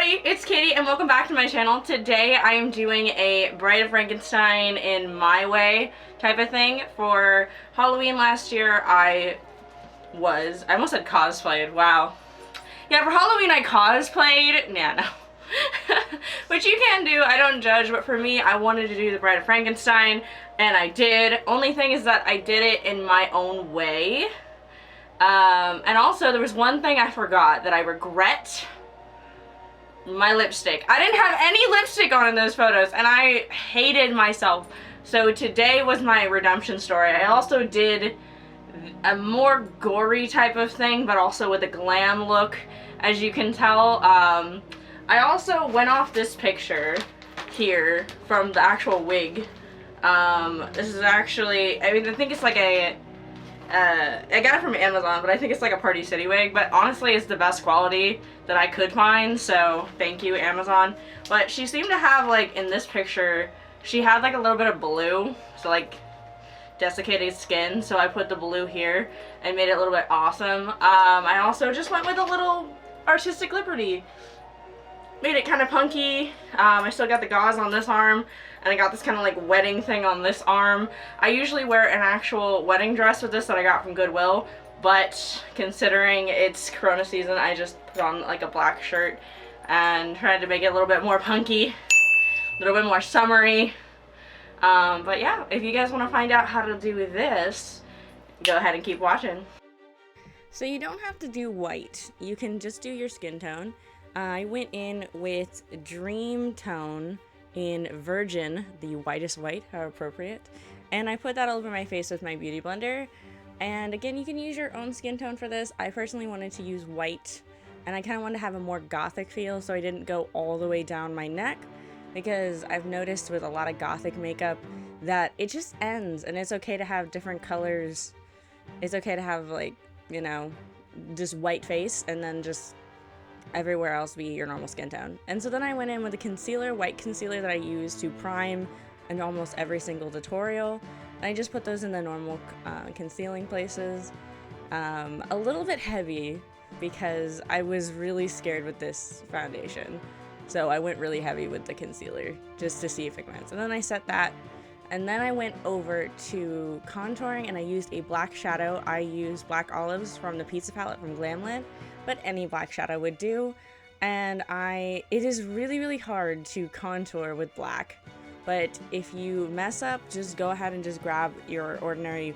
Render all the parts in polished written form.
everybody, it's Katie and welcome back to my channel. Today I am doing a Bride of Frankenstein in my way type of thing. For Halloween last year I almost said cosplayed, wow. Yeah, for Halloween I cosplayed, no. Which you can do, I don't judge, but for me I wanted to do the Bride of Frankenstein and I did. Only thing is that I did it in my own way. And also there was one thing I forgot that I regret. My lipstick. I didn't have any lipstick on in those photos and I hated myself. So today was my redemption story. I also did a more gory type of thing, but also with a glam look, as you can tell. I also went off this picture here from the actual wig. This is actually, I think it's like a I got it from Amazon, but I think it's like a Party City wig, but honestly it's the best quality that I could find, so thank you, Amazon. But she seemed to have, like, in this picture, she had like a little bit of blue, so like desiccated skin, so I put the blue here and made it a little bit awesome. I also just went with a little artistic liberty. Made it kind of punky. I still got the gauze on this arm, and I got this kind of like wedding thing on this arm. I usually wear an actual wedding dress with this that I got from Goodwill, but considering it's Corona season, I just put on like a black shirt and tried to make it a little bit more punky, a little bit more summery. But yeah, if you guys want to find out how to do this, go ahead and keep watching. So you don't have to do white. You can just do your skin tone. I went in with Dream Tone in Virgin, the whitest white, how appropriate. And I put that all over my face with my beauty blender. And again, you can use your own skin tone for this. I personally wanted to use white, and I kind of wanted to have a more gothic feel, so I didn't go all the way down my neck, because I've noticed with a lot of gothic makeup that it just ends, and it's okay to have different colors. It's okay to have, like, you know, just white face, and then just everywhere else be your normal skin tone. And so then I went in with a concealer, white concealer that I use to prime in almost every single tutorial. And I just put those in the normal concealing places. A little bit heavy because I was really scared with this foundation. So I went really heavy with the concealer just to see if it went. And then I set that. And then I went over to contouring and I used a black shadow. I used Black Olives from the Pizza Palette from Glamlite, but any black shadow would do. And it is really, really hard to contour with black. But if you mess up, just go ahead and just grab your ordinary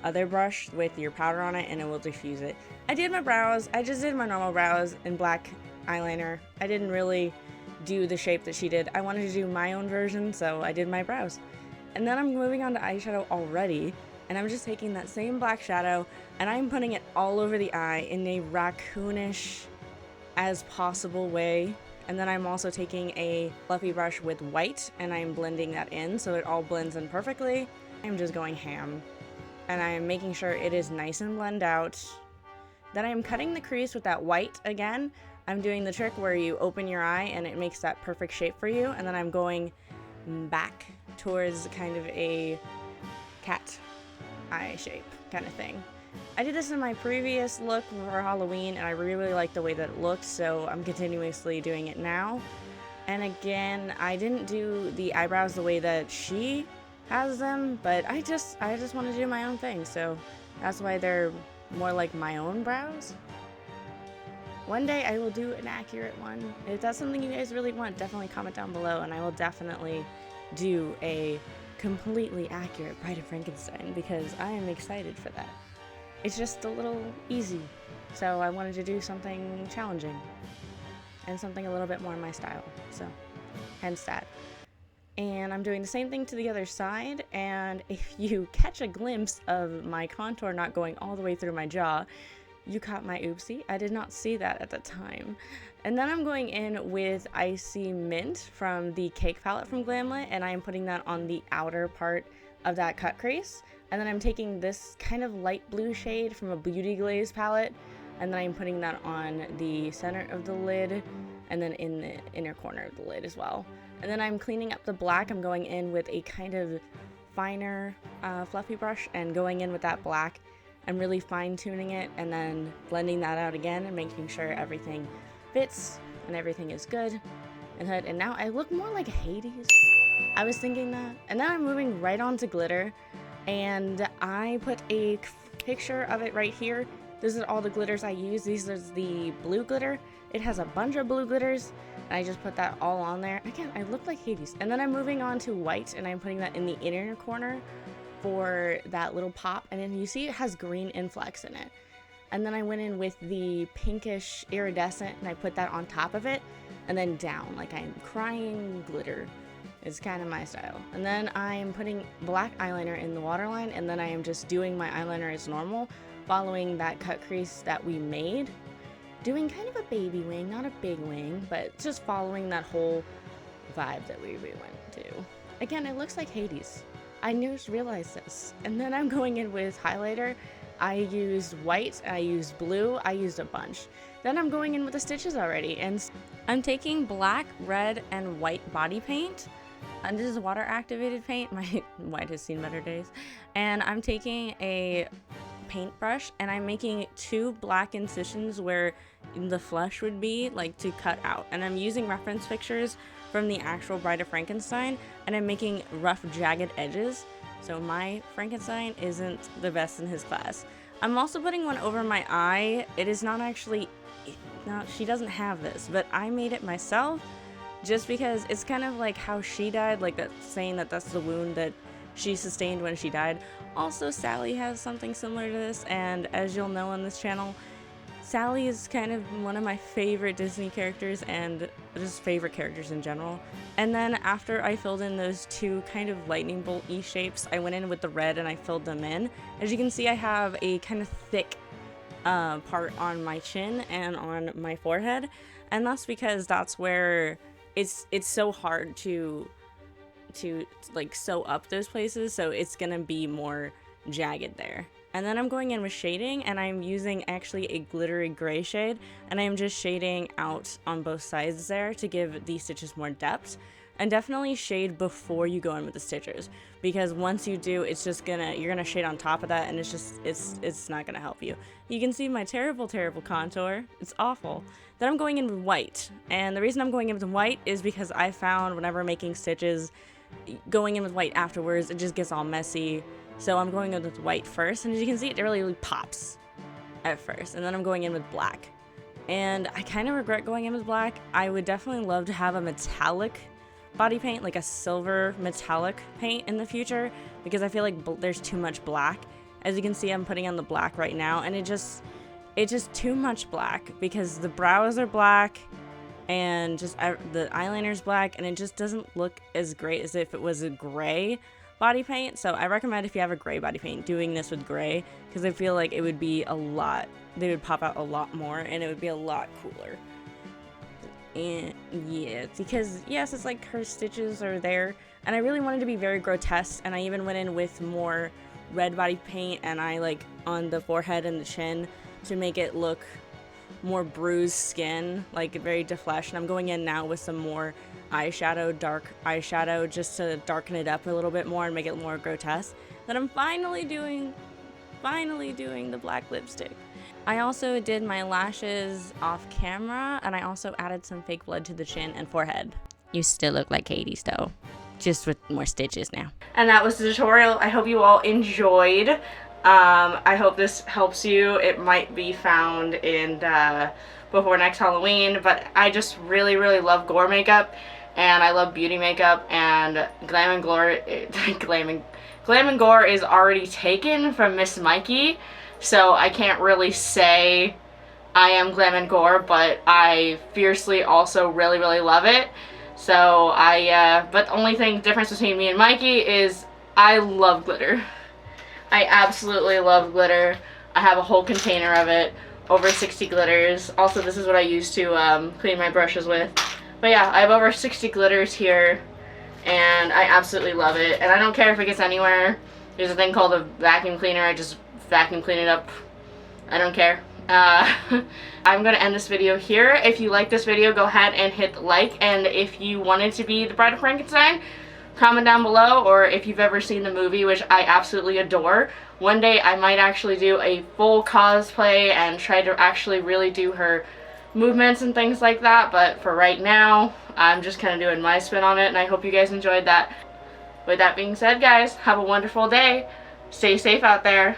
other brush with your powder on it and it will diffuse it. I did my brows. I just did my normal brows in black eyeliner. I didn't really do the shape that she did. I wanted to do my own version, so I did my brows. And then I'm moving on to eyeshadow already, and I'm just taking that same black shadow and I'm putting it all over the eye in a raccoonish as possible way. And then I'm also taking a fluffy brush with white and I'm blending that in so it all blends in perfectly. I'm just going ham and I'm making sure it is nice and blended out. Then I'm cutting the crease with that white again. I'm doing the trick where you open your eye and it makes that perfect shape for you, and then I'm going back towards kind of a cat eye shape kind of thing. I did this in my previous look for Halloween and I really liked the way that it looked, so I'm continuously doing it now. And again, I didn't do the eyebrows the way that she has them, but I just want to do my own thing, so that's why they're more like my own brows. One day I will do an accurate one. If that's something you guys really want, definitely comment down below and I will definitely do a completely accurate Bride of Frankenstein, because I am excited for that. It's just a little easy, so I wanted to do something challenging and something a little bit more my style, so hence that. And I'm doing the same thing to the other side, and if you catch a glimpse of my contour not going all the way through my jaw, you caught my oopsie. I did not see that at the time. And then I'm going in with Icy Mint from the Cake Palette from Glamlite, and I am putting that on the outer part of that cut crease. And then I'm taking this kind of light blue shade from a Beauty Glaze palette, and then I'm putting that on the center of the lid, and then in the inner corner of the lid as well. And then I'm cleaning up the black. I'm going in with a kind of finer fluffy brush and going in with that black and really fine tuning it and then blending that out again and making sure everything fits and everything is good and hood. And now I look more like Hades. I was thinking that. And then I'm moving right on to glitter, and I put a picture of it right here. This is all the glitters I use. These are the blue glitter. It has a bunch of blue glitters, and I just put that all on there. Again, I look like Hades. And then I'm moving on to white, and I'm putting that in the inner corner for that little pop. And then you see it has green inflex in it. And then I went in with the pinkish iridescent, and I put that on top of it, and then down, like I'm crying glitter. It's kind of my style. And then I'm putting black eyeliner in the waterline, and then I am just doing my eyeliner as normal, following that cut crease that we made. Doing kind of a baby wing, not a big wing, but just following that whole vibe that we went to. Again, it looks like Hades. I just realized this. And then I'm going in with highlighter. I used white, I used blue, I used a bunch. Then I'm going in with the stitches already, and I'm taking black, red, and white body paint. And this is water activated paint. My white has seen better days. And I'm taking a paintbrush, and I'm making 2 black incisions where the flesh would be, like, to cut out. And I'm using reference pictures from the actual Bride of Frankenstein, and I'm making rough, jagged edges. So my Frankenstein isn't the best in his class. I'm also putting one over my eye. It is not actually, no, she doesn't have this, but I made it myself just because it's kind of like how she died, like that saying that that's the wound that she sustained when she died. Also, Sally has something similar to this, and as you'll know on this channel, Sally is kind of one of my favorite Disney characters, and just favorite characters in general. And then after I filled in those 2 kind of lightning bolt-y shapes, I went in with the red and I filled them in. As you can see, I have a kind of thick part on my chin and on my forehead, and that's because that's where it's so hard to like sew up those places, so it's gonna be more jagged there. And then I'm going in with shading, and I'm using actually a glittery gray shade, and I'm just shading out on both sides there to give these stitches more depth. And definitely shade before you go in with the stitches, because once you do, it's just you're gonna shade on top of that, and it's not gonna help you. You can see my terrible contour. It's awful. Then I'm going in with white, and the reason I'm going in with white is because I found whenever making stitches, going in with white afterwards, it just gets all messy. So I'm going in with white first, and as you can see, it really pops at first. And then I'm going in with black. And I kind of regret going in with black. I would definitely love to have a metallic body paint, like a silver metallic paint in the future, because I feel like there's too much black. As you can see, I'm putting on the black right now, and it's just too much black, because the brows are black, and just the eyeliner's black, and it just doesn't look as great as if it was a gray body paint. So I recommend, if you have a gray body paint, doing this with gray, because I feel like it would be they would pop out a lot more, and it would be a lot cooler. And yeah, because yes, it's like her stitches are there, and I really wanted to be very grotesque, and I even went in with more red body paint, and I like on the forehead and the chin to make it look more bruised skin, like very deflesh. And I'm going in now with some more eyeshadow, dark eyeshadow, just to darken it up a little bit more and make it more grotesque. Then I'm finally doing the black lipstick. I also did my lashes off camera, and I also added some fake blood to the chin and forehead. You still look like Hades though, just with more stitches now. And that was the tutorial. I hope you all enjoyed. I hope this helps you. It might be found in before next Halloween, but I just really love gore makeup, and I love beauty makeup, and Glam&Gore Glam&Gore is already taken from Miss Mykie, so I can't really say I am Glam&Gore, but I fiercely also really love it. So but the only difference between me and Mykie is I love glitter. I absolutely love glitter. I have a whole container of it, over 60 glitters. Also, this is what I use to clean my brushes with. But yeah, I have over 60 glitters here, and I absolutely love it. And I don't care if it gets anywhere. There's a thing called a vacuum cleaner. I just vacuum clean it up. I don't care. I'm going to end this video here. If you like this video, go ahead and hit like. And if you wanted to be the Bride of Frankenstein, comment down below, or if you've ever seen the movie, which I absolutely adore. One day I might actually do a full cosplay and try to actually really do her movements and things like that, but for right now, I'm just kind of doing my spin on it, and I hope you guys enjoyed that. With that being said, guys, have a wonderful day. Stay safe out there.